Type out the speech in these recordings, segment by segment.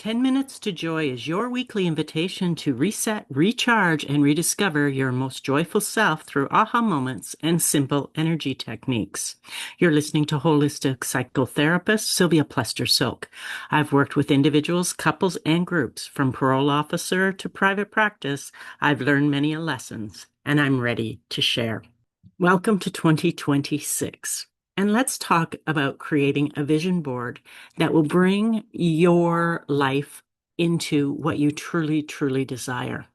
10 Minutes to Joy is your weekly invitation to reset, recharge, and rediscover your most joyful self through aha moments and simple energy techniques. You're listening to holistic psychotherapist Sylvia Plester-Silk. I've worked with individuals, couples, and groups from parole officer to private practice. I've learned many lessons, and I'm ready to share. Welcome to 2026. And let's talk about creating a vision board that will bring your life into what you truly, truly desire.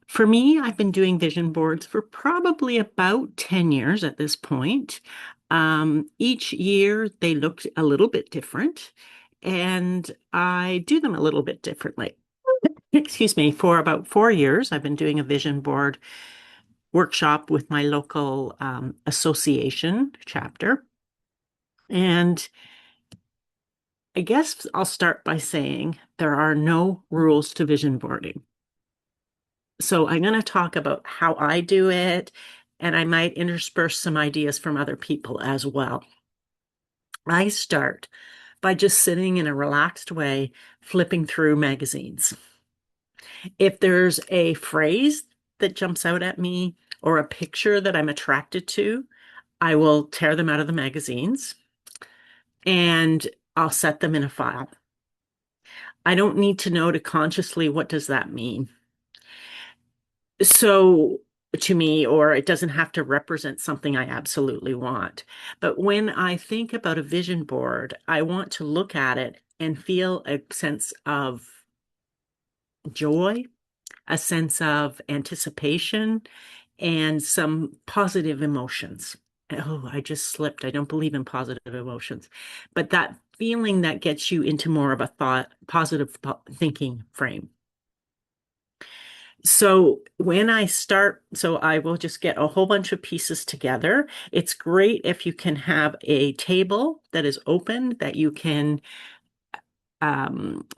For me, I've been doing vision boards for probably about 10 years at this point. Each year they look a little bit different, and I do them a little bit differently. Excuse me, for about 4 years, I've been doing a vision board workshop with my local association chapter. And I guess I'll start by saying there are no rules to vision boarding. So I'm going to talk about how I do it, and I might intersperse some ideas from other people as well. I start by just sitting in a relaxed way, flipping through magazines. If there's a phrase that jumps out at me or a picture that I'm attracted to, I will tear them out of the magazines and I'll set them in a file. I don't need to know to consciously what does that mean. So to me, or it doesn't have to represent something I absolutely want. But when I think about a vision board, I want to look at it and feel a sense of joy, a sense of anticipation, and some positive emotions. Oh, I just slipped. I don't believe in positive emotions. But that feeling that gets you into more of a positive thinking frame. So when I start, so I will just get a whole bunch of pieces together. It's great if you can have a table that is open that you can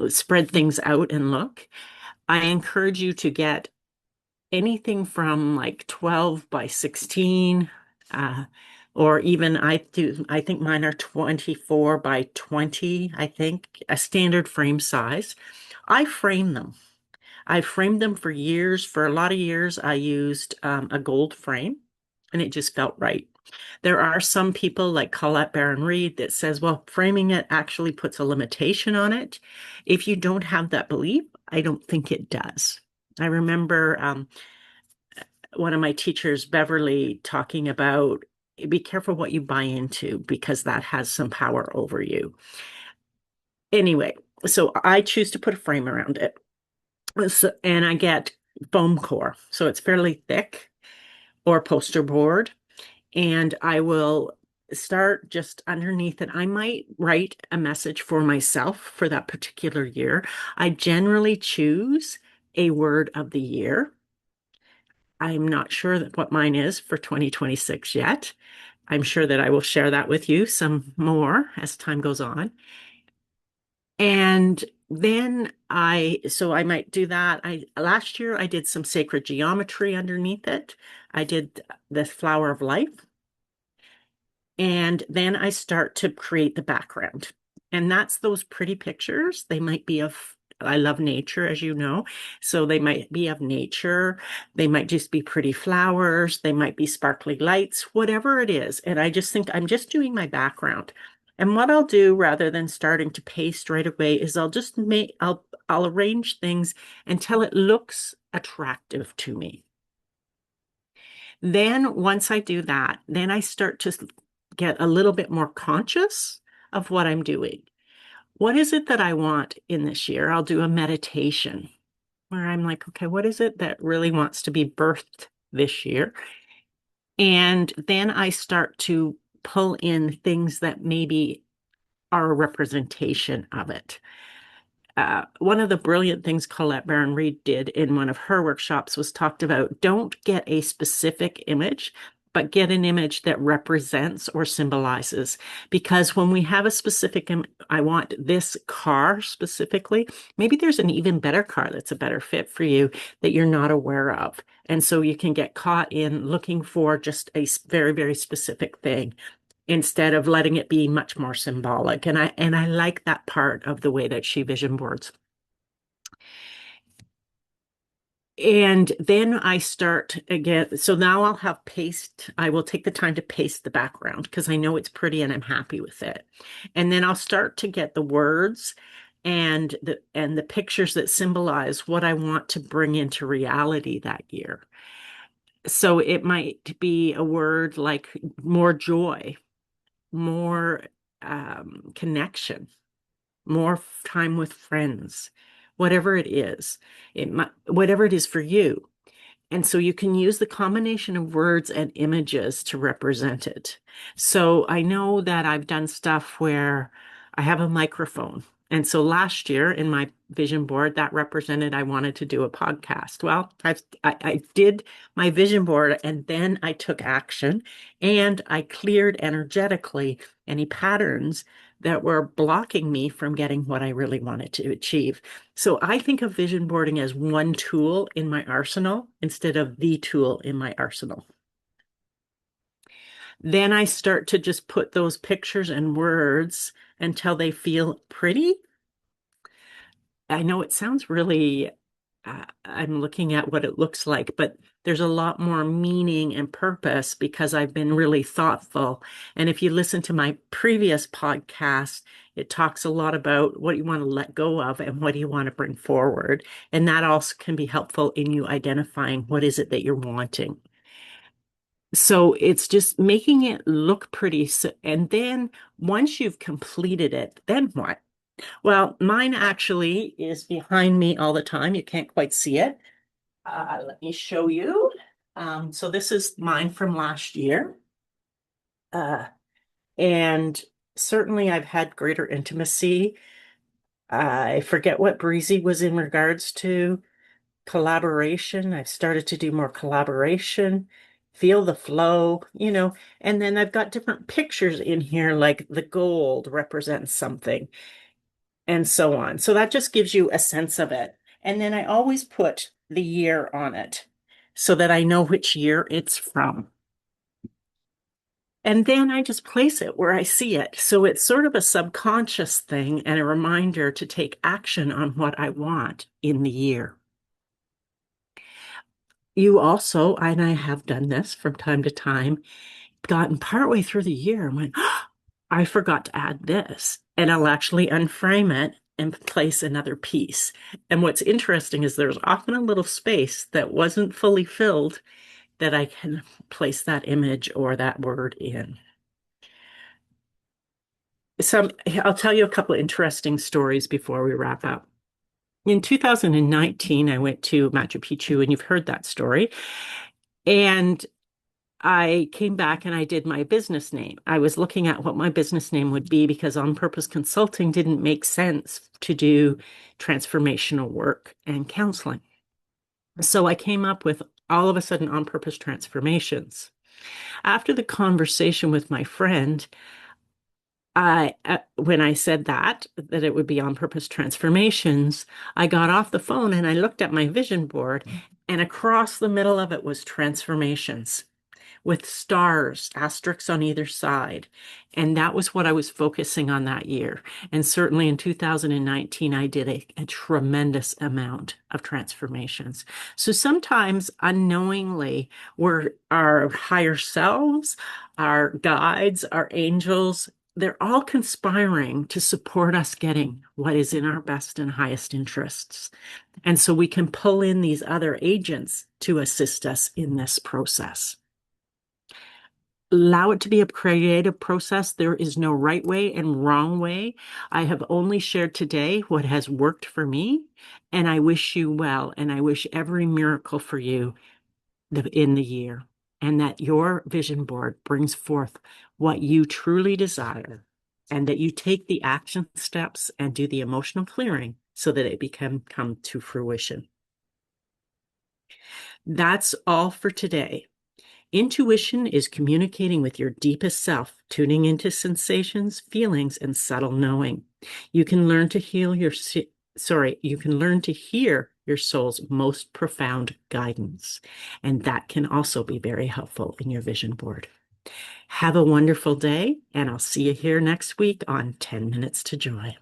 spread things out and look. I encourage you to get anything from like 12 by 16, or even I think mine are 24 by 20, I think, a standard frame size. I frame them. I framed them for years. For a lot of years, I used a gold frame, and it just felt right. There are some people like Colette Baron-Reid that says, well, framing it actually puts a limitation on it. If you don't have that belief, I don't think it does. I remember one of my teachers, Beverly, talking about be careful what you buy into because that has some power over you. Anyway, so I choose to put a frame around it. And I get foam core. So it's fairly thick or poster board. And I will start just underneath it. I might write a message for myself for that particular year. I generally choose a word of the year. I'm not sure what mine is for 2026 yet. I'm sure that I will share that with you some more as time goes on. And then so I might do that. Last year I did some sacred geometry underneath it. I did the flower of life. And then I start to create the background. And that's those pretty pictures. They might be I love nature, as you know. So they might be of nature. They might just be pretty flowers. They might be sparkly lights, whatever it is. And I just think I'm just doing my background. And what I'll do rather than starting to paste right away is I'll arrange things until it looks attractive to me. Then once I do that, then I start to get a little bit more conscious of what I'm doing. What is it that I want in this year? I'll do a meditation where I'm like, okay, what is it that really wants to be birthed this year? And then I start to pull in things that maybe are a representation of it. One of the brilliant things Colette Baron-Reid did in one of her workshops was talked about don't get a specific image, but get an image that represents or symbolizes. Because when we have a specific, I want this car specifically, maybe there's an even better car that's a better fit for you that you're not aware of. And so you can get caught in looking for just a very, very specific thing. instead of letting it be much more symbolic. And I like that part of the way that she vision boards. And then I start again. So now I'll have paste. I will take the time to paste the background because I know it's pretty and I'm happy with it. And then I'll start to get the words and the pictures that symbolize what I want to bring into reality that year. So it might be a word like more joy, more connection, more time with friends, whatever it is. Whatever it is for you. And so you can use the combination of words and images to represent it. So I know that I've done stuff where I have a microphone. And so last year in my vision board, that represented I wanted to do a podcast. Well, I did my vision board and then I took action and I cleared energetically any patterns that were blocking me from getting what I really wanted to achieve. So I think of vision boarding as one tool in my arsenal instead of the tool in my arsenal. Then I start to just put those pictures and words until they feel pretty. I know it sounds really, I'm looking at what it looks like, but there's a lot more meaning and purpose because I've been really thoughtful. And if you listen to my previous podcast, it talks a lot about what you want to let go of and what do you want to bring forward. And that also can be helpful in you identifying what is it that you're wanting. So it's just making it look pretty. So, and then once you've completed it, then what? Well, mine actually is behind me all the time. You can't quite see it. Let me show you. So this is mine from last year. Uh, and certainly I've had greater intimacy. I forget what Breezy was in regards to collaboration. I've started to do more collaboration, feel the flow, and then I've got different pictures in here, like the gold represents something and so on. So that just gives you a sense of it. And then I always put the year on it so that I know which year it's from. And then I just place it where I see it. So it's sort of a subconscious thing and a reminder to take action on what I want in the year. You also, and I have done this from time to time, gotten partway through the year and went, oh, I forgot to add this. And I'll actually unframe it and place another piece. And what's interesting is there's often a little space that wasn't fully filled that I can place that image or that word in. I'll tell you a couple of interesting stories before we wrap up. In 2019, I went to Machu Picchu, and you've heard that story. And I came back and I did my business name. I was looking at what my business name would be because on purpose consulting didn't make sense to do transformational work and counseling. So I came up with all of a sudden on purpose transformations. After the conversation with my friend, when I said that it would be on purpose transformations, I got off the phone and I looked at my vision board, and across the middle of it was transformations with stars, asterisks on either side. And that was what I was focusing on that year. And certainly in 2019, I did a tremendous amount of transformations. So sometimes unknowingly, we're our higher selves, our guides, our angels, they're all conspiring to support us getting what is in our best and highest interests. And so we can pull in these other agents to assist us in this process. Allow it to be a creative process. There is no right way and wrong way. I have only shared today what has worked for me, and I wish you well, and I wish every miracle for you in the year, and that your vision board brings forth what you truly desire, and that you take the action steps and do the emotional clearing so that it can come to fruition. That's all for today. Intuition is communicating with your deepest self, tuning into sensations, feelings, and subtle knowing. You can learn to heal you can learn to hear your soul's most profound guidance. And that can also be very helpful in your vision board. Have a wonderful day, and I'll see you here next week on 10 Minutes to Joy.